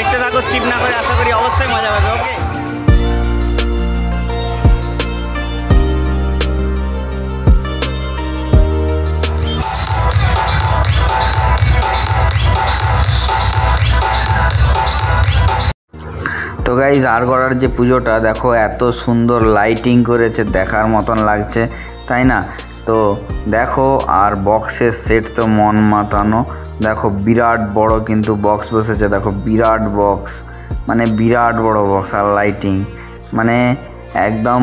দেখতে থাকো স্কিপ না করে, আশা করি অবশ্যই মজা পাবে। ওকে, তো গাইজ আড়গড়ার যে পুজোটা দেখো এত সুন্দর লাইটিং করেছে, দেখার মতন লাগছে তাই না? তো দেখো আর বক্সের সেট তো মন মাতানো। দেখো বিরাট বড় কিন্তু বক্স বসেছে, দেখো বিরাট বক্স, মানে বিরাট বড় বক্স আর লাইটিং, মানে একদম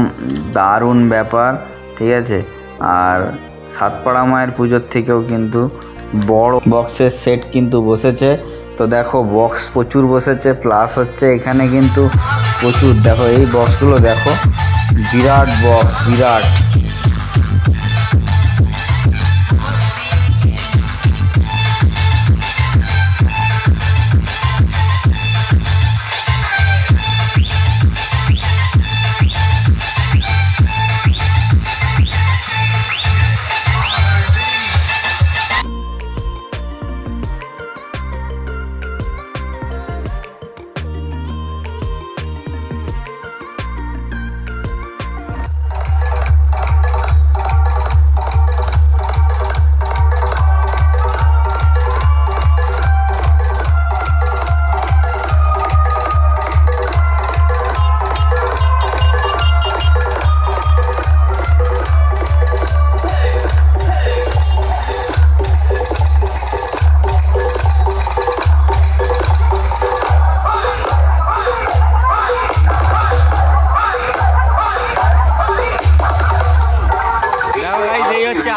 দারুণ ব্যাপার, ঠিক আছে। আর সাতপাড়া মায়ের পুজোর থেকেও কিন্তু বড় বক্সের সেট কিন্তু বসেছে। তো দেখো বক্স প্রচুর বসেছে, প্লাস হচ্ছে এখানে কিন্তু প্রচুর, দেখো এই বক্সগুলো দেখো, বিরাট বক্স, বিরাট।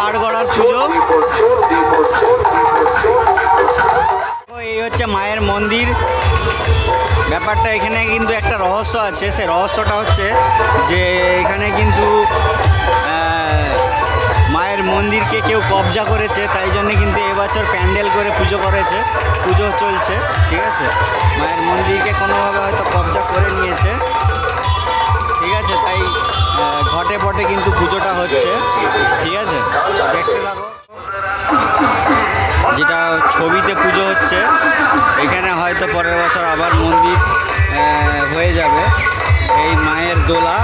আড়গড়ার পুজো, এই হচ্ছে মায়ের মন্দির। ব্যাপারটা এখানে কিন্তু একটা রহস্য আছে, সেই রহস্যটা হচ্ছে যে এখানে কিন্তু মায়ের মন্দিরকে কেউ কবজা করেছে, তাই জন্য কিন্তু এবছর প্যান্ডেল করে পুজো করেছে, পুজো চলছে, ঠিক আছে। মায়ের মন্দিরকে কোনোভাবে হয়তো কবজা করে নিয়েছে, ঠিক আছে, তাই ঘটে পটে কিন্তু পুজোটা হচ্ছে, ঠিক আছে। দেখতে থাকো, যেটা ছবিতে পুজো হচ্ছে, এখানে হয়তো পরের বছর আবার মন্দির হয়ে যাবে। এই মায়ের দোলা,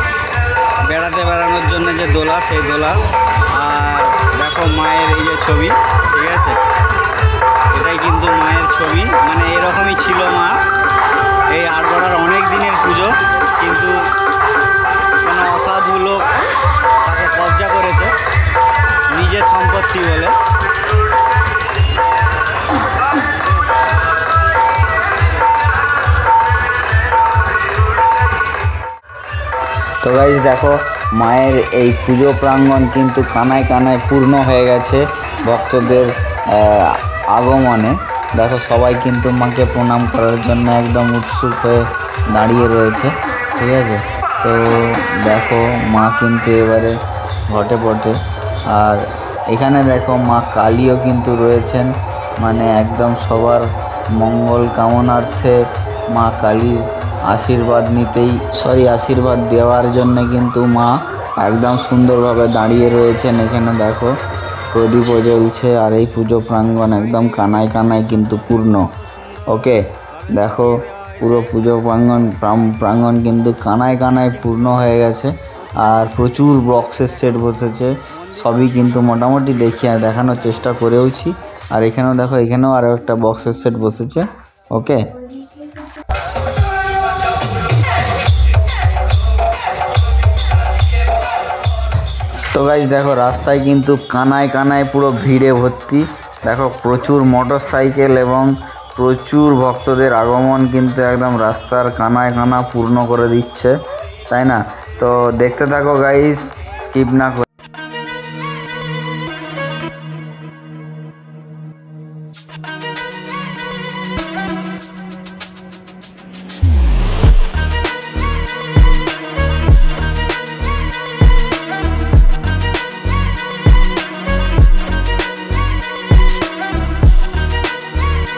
বেড়াতে বেড়ানোর জন্য যে দোলা, সেই দোলা। আর দেখো মায়ের এই যে ছবি, ঠিক আছে, এটাই কিন্তু মায়ের ছবি, মানে এরকমই ছিল মা। এই আড়গড়ার অনেক দিনের পুজো, কিন্তু কোনো অসাধু লোক তাকে কবজা করেছে নিজের সম্পত্তি বলে। তো গাইস দেখো মায়ের এই পুজো প্রাঙ্গণ কিন্তু কানায় কানায় পূর্ণ হয়ে গেছে ভক্তদের আগমনে। দেখো সবাই কিন্তু মাকে প্রণাম করার জন্য একদম উৎসুক হয়ে দাঁড়িয়ে রয়েছে, ঠিক আছে। তো দেখো মা কিন্তু এবারে ঘটে পটে, আর এখানে দেখো মা কালীও কিন্তু রয়েছেন, মানে একদম সবার মঙ্গল কামনার্থে মা কালীর আশীর্বাদ নিতেই, আশীর্বাদ দেওয়ার জন্য কিন্তু মা একদম সুন্দরভাবে দাঁড়িয়ে রয়েছেন। এখানে দেখো প্রদীপও জ্বলছে, আর এই পুজো প্রাঙ্গণ একদম কানায় কানায় কিন্তু পূর্ণ। ওকে, দেখো পুরো পুজো প্রাঙ্গণ কিন্তু কানায় কানায় পূর্ণ হয়ে গেছে, আর প্রচুর বক্সের সেট বসেছে। সবই কিন্তু মোটামুটি দেখানোর চেষ্টা করেওছি। আর এখানেও দেখো, এখানেও আরও একটা বক্সের সেট বসেছে। ওকে, তো গাইস দেখো রাস্তায় কিন্তু কানায় কানায় পুরো ভিড়ে ভর্তি। দেখো প্রচুর মোটর সাইকেল এবং প্রচুর ভক্তদের আগমন কিন্তু একদম রাস্তার কানায় কানা পূর্ণ করে দিচ্ছে, তাই না? তো দেখতে থাকো গাইস, স্কিপ না করে।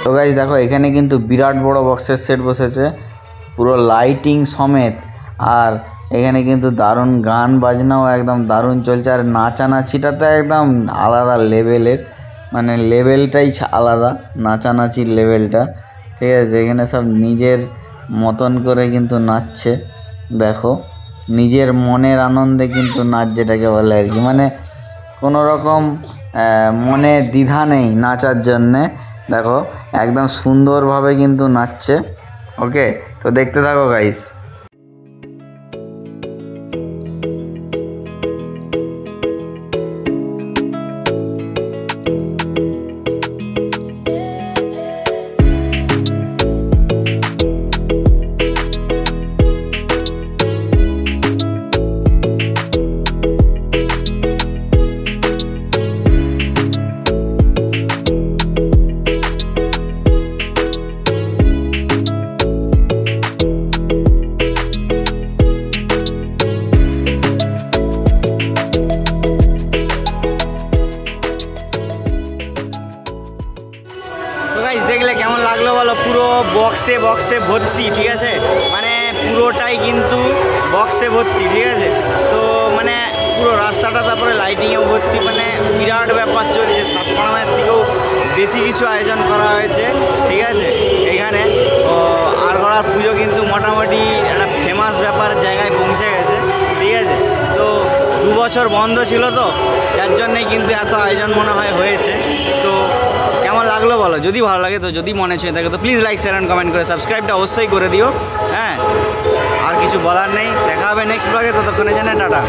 তো গাইস দেখো এখানে কিন্তু বিরাট বড় বক্সের সেট বসেছে, পুরো লাইটিং সমেত। আর এখানে কিন্তু দারুণ গান বাজনাও একদম দারুণ চলছে, আর নাচানাচিটা তো একদম আলাদা লেভেলের, মানে লেভেলটাই আলাদা, নাচানাচির লেভেলটা। ঠিক আছে। এখানে সব নিজের মতন করে কিন্তু নাচছে, দেখো নিজের মনের আনন্দে কিন্তু নাচ যেটাকে বলে আর কি, মানে কোনো রকম মনে দ্বিধা নেই নাচার জন্যে। দেখো একদম সুন্দরভাবে কিন্তু নাচছে। ওকে, তো দেখতে থাকো গাইস। দেখলে কেমন লাগলো বলো? পুরো বক্সে ভর্তি, ঠিক আছে, মানে পুরোটাই কিন্তু বক্সে ভর্তি, ঠিক আছে। তো মানে পুরো রাস্তাটা, তারপরে লাইটিংয়েও ভর্তি, মানে বিরাট ব্যাপার চলছে। সাতপাড়ামের থেকেও বেশি কিছু আয়োজন করা হয়েছে, ঠিক আছে এখানে। আরগড়ার পুজো কিন্তু মোটামুটি একটা ফেমাস ব্যাপার জায়গায় পৌঁছে গেছে, ঠিক আছে। তো 2 বছর বন্ধ ছিল, তো যার জন্যেই কিন্তু এত আয়োজন মনে হয় হয়েছে। তো কেমন লাগলো বলো? যদি ভালো লাগে, তো যদি মনে ছুঁয়ে থাকে তো please like, share and comment করে সাবস্ক্রাইবটা অবশ্যই করে দিও। হ্যাঁ, আর কিছু বলার নেই, দেখা হবে নেক্সট ব্লগে, ততক্ষণে জানে টাটা।